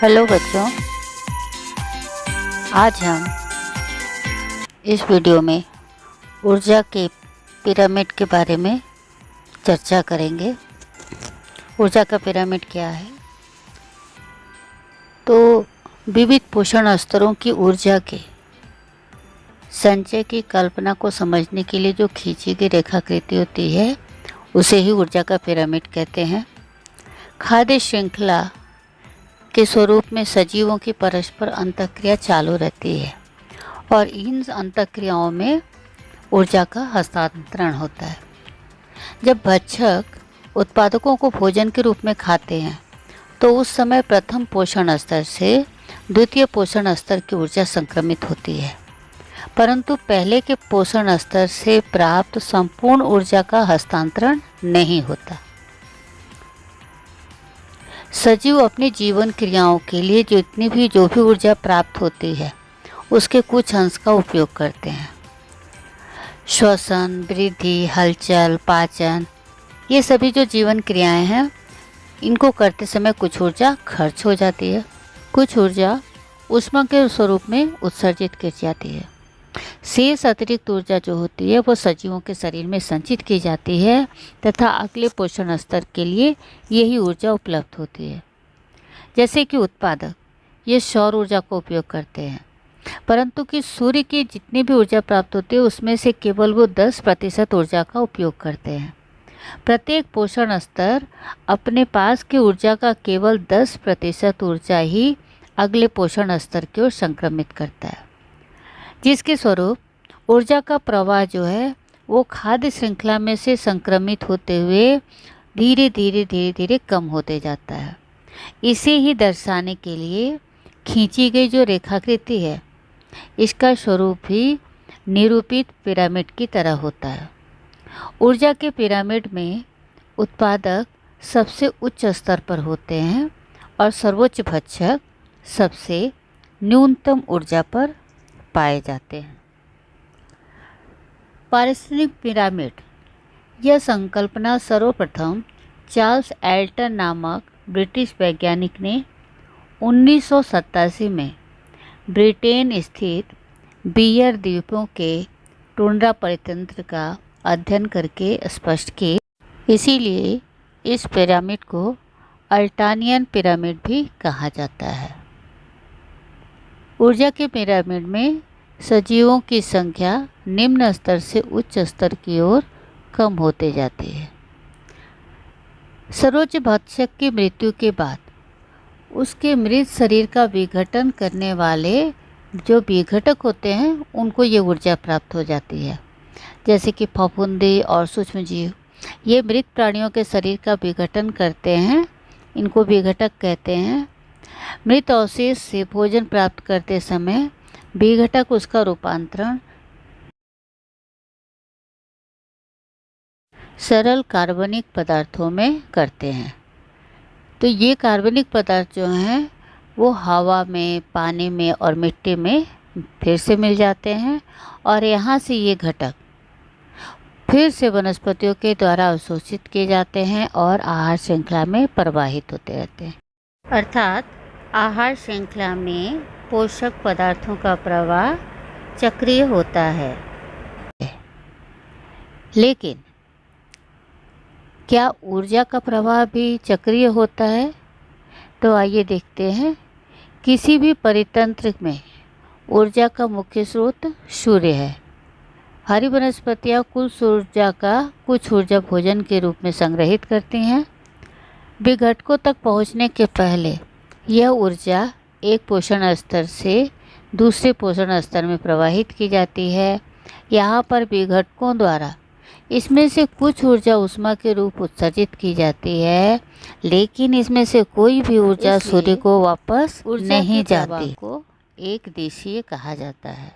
Hello बच्चों, आज हम इस वीडियो में ऊर्जा के पिरामिड के बारे में चर्चा करेंगे। ऊर्जा का पिरामिड क्या है? तो विविध पोषण स्तरों की ऊर्जा के संचय की कल्पना को समझने के लिए जो खींची गई रेखाकृति होती है उसे ही ऊर्जा का पिरामिड कहते हैं। खाद्य श्रृंखला के स्वरूप में सजीवों की परस्पर अंतःक्रिया चालू रहती है और इन अंतःक्रियाओं में ऊर्जा का हस्तांतरण होता है। जब भक्षक उत्पादकों को भोजन के रूप में खाते हैं तो उस समय प्रथम पोषण स्तर से द्वितीय पोषण स्तर की ऊर्जा संक्रमित होती है, परंतु पहले के पोषण स्तर से प्राप्त संपूर्ण ऊर्जा का हस्तांतरण नहीं होता। सजीव अपनी जीवन क्रियाओं के लिए जो भी ऊर्जा प्राप्त होती है उसके कुछ अंश का उपयोग करते हैं। श्वसन, वृद्धि, हलचल, पाचन, ये सभी जो जीवन क्रियाएं हैं इनको करते समय कुछ ऊर्जा खर्च हो जाती है, कुछ ऊर्जा ऊष्मा के स्वरूप में उत्सर्जित की जाती है। शेष अतिरिक्त ऊर्जा जो होती है वो सजीवों के शरीर में संचित की जाती है तथा अगले पोषण स्तर के लिए यही ऊर्जा उपलब्ध होती है। जैसे कि उत्पादक ये सौर ऊर्जा का उपयोग करते हैं, परंतु कि सूर्य की जितनी भी ऊर्जा प्राप्त होती है उसमें से केवल वो 10% ऊर्जा का उपयोग करते हैं। प्रत्येक पोषण स्तर अपने पास की ऊर्जा का केवल 10% ऊर्जा ही अगले पोषण स्तर की ओर संक्रमित करता है, जिसके स्वरूप ऊर्जा का प्रवाह जो है वो खाद्य श्रृंखला में से संक्रमित होते हुए धीरे धीरे कम होते जाता है। इसे ही दर्शाने के लिए खींची गई जो रेखाकृति है इसका स्वरूप भी निरूपित पिरामिड की तरह होता है। ऊर्जा के पिरामिड में उत्पादक सबसे उच्च स्तर पर होते हैं और सर्वोच्च भक्षक सबसे न्यूनतम ऊर्जा पर पाए जाते हैं। पारिस्थितिक पिरामिड यह संकल्पना सर्वप्रथम चार्ल्स एल्टन नामक ब्रिटिश वैज्ञानिक ने 1987 में ब्रिटेन स्थित बियर द्वीपों के टुंड्रा परितंत्र का अध्ययन करके स्पष्ट की। इसीलिए इस पिरामिड को अल्टानियन पिरामिड भी कहा जाता है। ऊर्जा के पिरामिड में सजीवों की संख्या निम्न स्तर से उच्च स्तर की ओर कम होते जाती है। सर्वोच्च भक्षक की मृत्यु के बाद उसके मृत शरीर का विघटन करने वाले जो विघटक होते हैं उनको ये ऊर्जा प्राप्त हो जाती है। जैसे कि फफूंदी और सूक्ष्मजीव ये मृत प्राणियों के शरीर का विघटन करते हैं, इनको विघटक कहते हैं। मृत अवशेष से भोजन प्राप्त करते समय विघटक उसका रूपांतरण सरल कार्बनिक पदार्थों में करते हैं। तो ये कार्बनिक पदार्थ जो हैं वो हवा में, पानी में और मिट्टी में फिर से मिल जाते हैं और यहाँ से ये घटक फिर से वनस्पतियों के द्वारा अवशोषित किए जाते हैं और आहार श्रृंखला में प्रवाहित होते रहते हैं। अर्थात आहार श्रृंखला में पोषक पदार्थों का प्रवाह चक्रीय होता है। लेकिन क्या ऊर्जा का प्रवाह भी चक्रीय होता है? तो आइए देखते हैं। किसी भी परितंत्र में ऊर्जा का मुख्य स्रोत सूर्य है। हरी वनस्पतियाँ कुछ ऊर्जा भोजन के रूप में संग्रहित करती हैं। विघटकों तक पहुँचने के पहले यह ऊर्जा एक पोषण स्तर से दूसरे पोषण स्तर में प्रवाहित की जाती है। यहाँ पर विघटकों द्वारा इसमें से कुछ ऊर्जा ऊष्मा के रूप उत्सर्जित की जाती है, लेकिन इसमें से कोई भी ऊर्जा सूर्य को वापस नहीं जाती। को एक दिशीय कहा जाता है।